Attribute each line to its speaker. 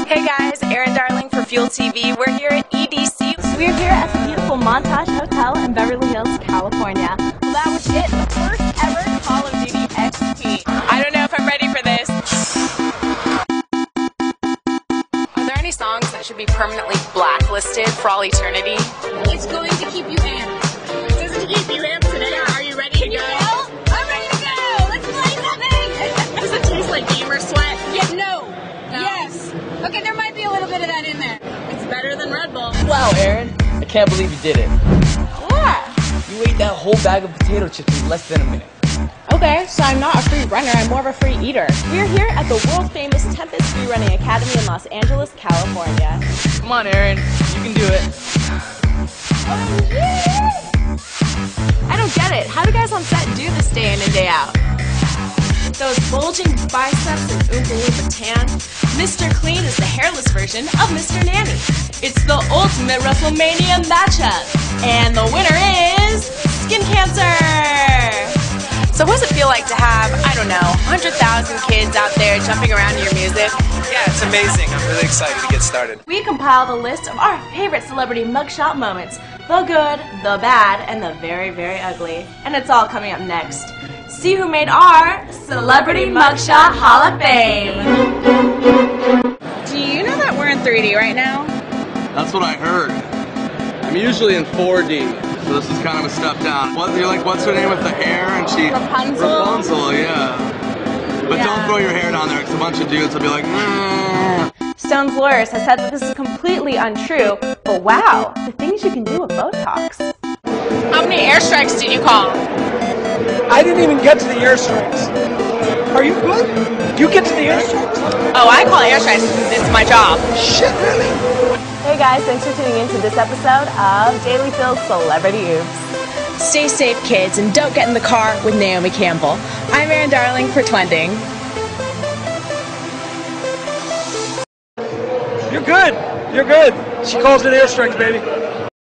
Speaker 1: Hey guys, Erin Darling for Fuel TV. We're here at EDC.
Speaker 2: We're here at the beautiful Montage Hotel in Beverly Hills, California.
Speaker 1: Well, that was it, the first ever Call of Duty XP. I don't know if I'm ready for this. Are there any songs that should be permanently blacklisted for all eternity?
Speaker 3: It's going to keep you amped. Does it keep you amped today? Are you ready to go? I'm ready to go! Let's play something! Does it taste like gamer sweat? Yeah, no. Yes. Okay, there might be a little bit of that in there. It's better than Red Bull.
Speaker 4: Wow, Erin. I can't believe you did it.
Speaker 2: Yeah.
Speaker 4: You ate that whole bag of potato chips in less than a minute.
Speaker 2: Okay, so I'm not a free runner, I'm more of a free eater. We're here at the world-famous Tempest Free Running Academy in Los Angeles, California.
Speaker 4: Come on, Erin. You can do it.
Speaker 2: Oh, yeah. I don't get it. How do guys on set do this day in and day out? Those bulging biceps and Oompa Loompa tan. Mr. Clean is the hairless version of Mr. Nanny. It's the ultimate WrestleMania matchup. And the winner is skin cancer.
Speaker 1: So what does it feel like to have, I don't know, 100,000 kids out there jumping around to your music?
Speaker 5: Yeah, it's amazing. I'm really excited to get started.
Speaker 2: We compiled a list of our favorite celebrity mugshot moments. The good, the bad, and the very, very ugly. And it's all coming up next. See who made our Celebrity Mugshot Hall of Fame.
Speaker 1: Do you know that we're in 3D right now?
Speaker 6: That's what I heard. I'm usually in 4D, so this is kind of a step down. You're like, what's her name with the hair? And she... Rapunzel, yeah. But don't throw your hair down there, because a bunch of dudes will be like,
Speaker 2: Stone's lawyers have said that this is completely untrue, but wow, the things you can do with Botox.
Speaker 1: How many airstrikes did you call?
Speaker 5: I didn't even get to the airstrikes. Are you good? You get to the airstrikes?
Speaker 1: Oh, I call airstrikes because it's my job.
Speaker 5: Shit, really?
Speaker 2: Hey guys, thanks for tuning in to this episode of Daily Phil's Celebrity Oops.
Speaker 1: Stay safe, kids, and don't get in the car with Naomi Campbell. I'm Erin Darling for Twending.
Speaker 5: You're good. You're good. She calls it airstrikes, baby.